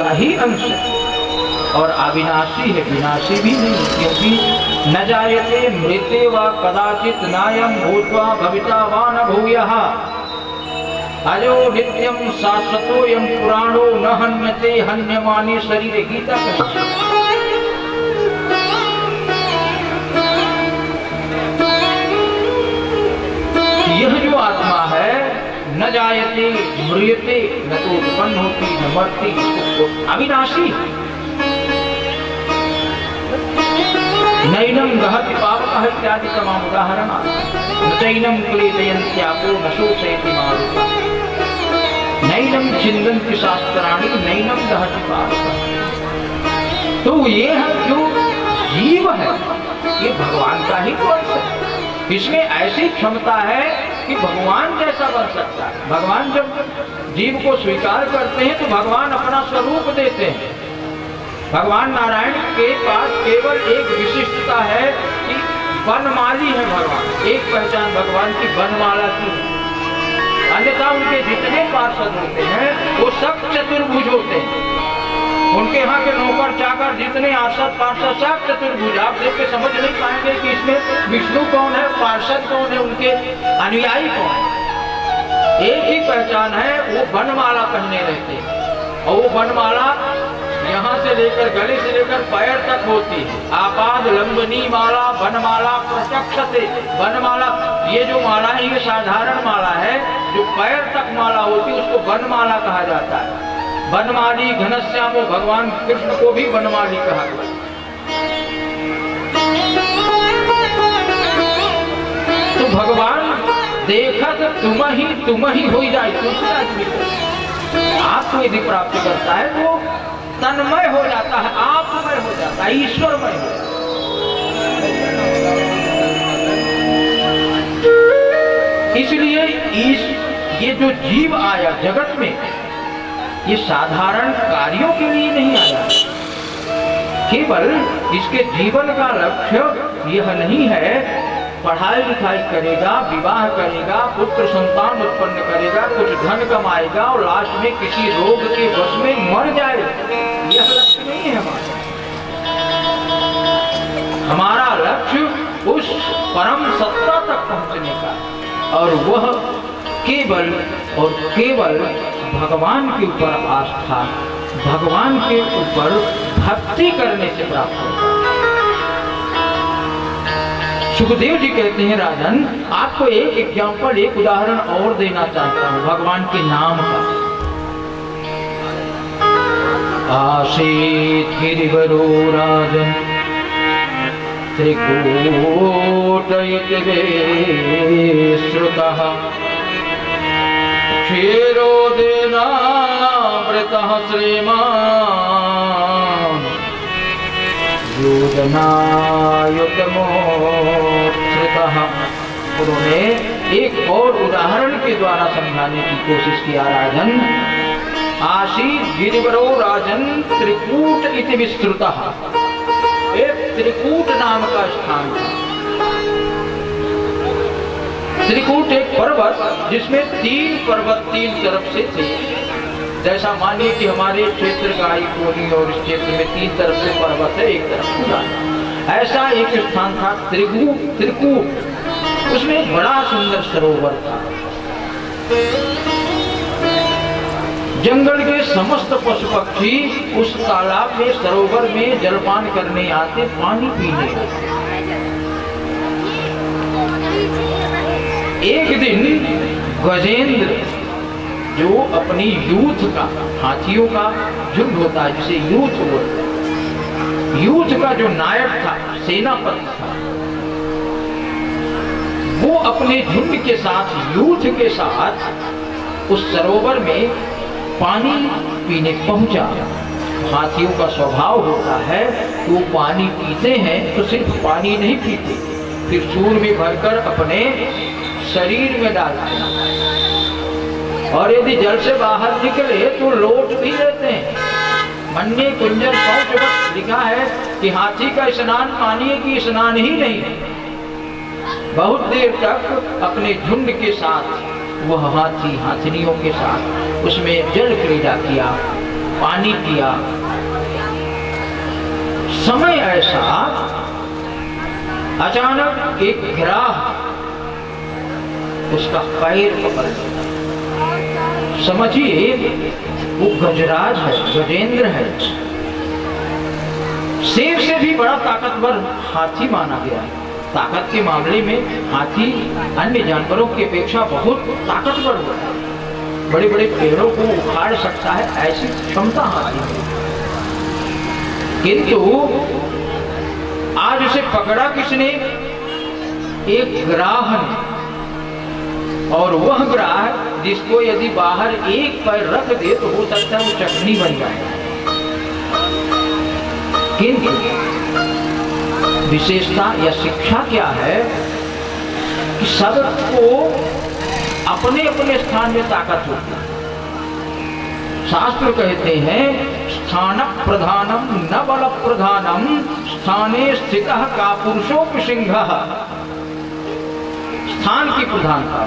का ही अंश है और अविनाशी है, विनाशी भी नहीं, क्योंकि न जायते मृते व कदाचित नायं भूत्वा भविता वा न भूयः अजो नित्यं शाश्वतोऽयं पुराणो न हन्यते हन्यमाने शरीरे। गीता कहती है। यह जो आत्मा है न जायते म्रियते, न तो उत्पन्न होती न मरती, अविनाशी। नैनम गहति पावकः इत्यादि तमाम उदाहरण न चैनम क्लेदयन्त्यापो न शोषयति मारुतः नैनम छिन्दन्ति शास्त्राणि नैनम गहति पावकः। तो ये है जो जीव है ये भगवान का ही अंश है। इसमें ऐसी क्षमता है कि भगवान जैसा बन सकता है। भगवान जब जीव को स्वीकार करते हैं तो भगवान अपना स्वरूप देते हैं। भगवान नारायण के पास केवल एक विशिष्टता है कि वनमाली है भगवान। एक पहचान भगवान की वनमाला की, अन्यथा उनके जितने पार्षद होते हैं वो सब चतुर्भुज होते हैं। उनके यहाँ के नौकर चाकर जितने आर्षद पार्षद सब चतुर्भुज। आप देख के समझ नहीं पाएंगे कि इसमें विष्णु कौन है, पार्षद कौन है, उनके अनुयायी कौन है। एक ही पहचान है, वो वनमाला पहने रहते हैं और वो वनमाला यहाँ से लेकर गले से लेकर पैर तक होती है। आपाद लंबनी माला वनमाला प्रत्यक्ष से वनमाला। ये जो माला है ये साधारण माला है, जो पैर तक माला होती है उसको वनमाला कहा जाता है। वनमाली घनश्यामो, भगवान कृष्ण को भी वनमाली कहा गया। तो भगवान देखत तुम ही हो जाए। आपको यदि प्राप्त करता है तो तन्मय हो जाता है, आपमय हो जाता है, ईश्वरमय हो जाता है। इसलिए ये जो जीव आया जगत में ये साधारण कार्यों के लिए नहीं आया। केवल इसके जीवन का लक्ष्य यह नहीं है पढ़ाई लिखाई करेगा, विवाह करेगा, पुत्र संतान उत्पन्न करेगा, कुछ धन कमाएगा और लास्ट में किसी रोग के वश में मर जाएगा। यह लक्ष्य नहीं है हमारा। हमारा लक्ष्य उस परम सत्ता तक पहुंचने का और वह केवल और केवल भगवान के ऊपर आस्था, भगवान के ऊपर भक्ति करने से प्राप्त होगा। सुखदेव जी कहते हैं राजन, आपको एक एग्जाम्पल, एक उदाहरण और देना चाहता हूं भगवान के नाम का। आसीत गिरिवरो राजन त्रिकूट इति श्रुतः क्षीरोदेनामृतः श्रीमान् उन्होंने एक और उदाहरण के द्वारा समझाने की कोशिश किया। राजन आसीत गिरिवरो राजन त्रिकूट इति विस्तृतः। एक त्रिकूट नाम का स्थान था। त्रिकूट एक पर्वत जिसमें 3 पर्वत 3 तरफ से थे। जैसा मानिए कि हमारे क्षेत्र का कोनी और इस क्षेत्र में 3 तरफ से पर्वत है, एक तरफ खुला। ऐसा एक स्थान था त्रिकूट। उसमें बड़ा सुंदर सरोवर था। जंगल के समस्त पशु पक्षी उस तालाब में सरोवर में जलपान करने आते, पानी पीने आते। एक दिन गजेंद्र जो अपनी यूथ का, हाथियों का झुंड होता है जिसे यूथ बोलते हैं, यूथ का जो नायक था, सेनापति था, वो अपने झुंड के साथ, यूथ के साथ उस सरोवर में पानी पीने पहुंचा। हाथियों का स्वभाव होता है कि वो पानी पीते हैं तो सिर्फ पानी नहीं पीते, फिर सूर में भरकर अपने शरीर में डालते हैं और यदि जल से बाहर निकले तो लौट भी लेते हैं। मन्ने कुंजर शौचवत लिखा है कि हाथी का स्नान मानिए कि स्नान ही नहीं है। बहुत देर तक अपने झुंड के साथ वह हाथी, हाथिनियों के साथ उसमें जल क्रीड़ा किया। पानी पिया। समय ऐसा अचानक एक गिराह उसका पैर पकड़ लेता। समझिए वो गजराज है, गजेंद्र है, शेर से भी बड़ा ताकतवर हाथी माना गया है। ताकत के मामले में हाथी अन्य जानवरों की अपेक्षा बहुत ताकतवर होता है, बड़े बड़े पेड़ों को उखाड़ सकता है, ऐसी क्षमता हाथी है। किंतु आज उसे पकड़ा किसने? एक ग्राह ने, और वह ग्राह जिसको यदि बाहर एक पैर रख दे तो हो सकता है वो चटनी बन जाए। किंतु विशेषता या शिक्षा क्या है कि सबको अपने अपने स्थान में ताकत होती है। शास्त्र कहते हैं स्थान प्रधानम न बल प्रधानम स्थाने स्थितः का पुरुषोपि सिंहः। स्थान की प्रधानता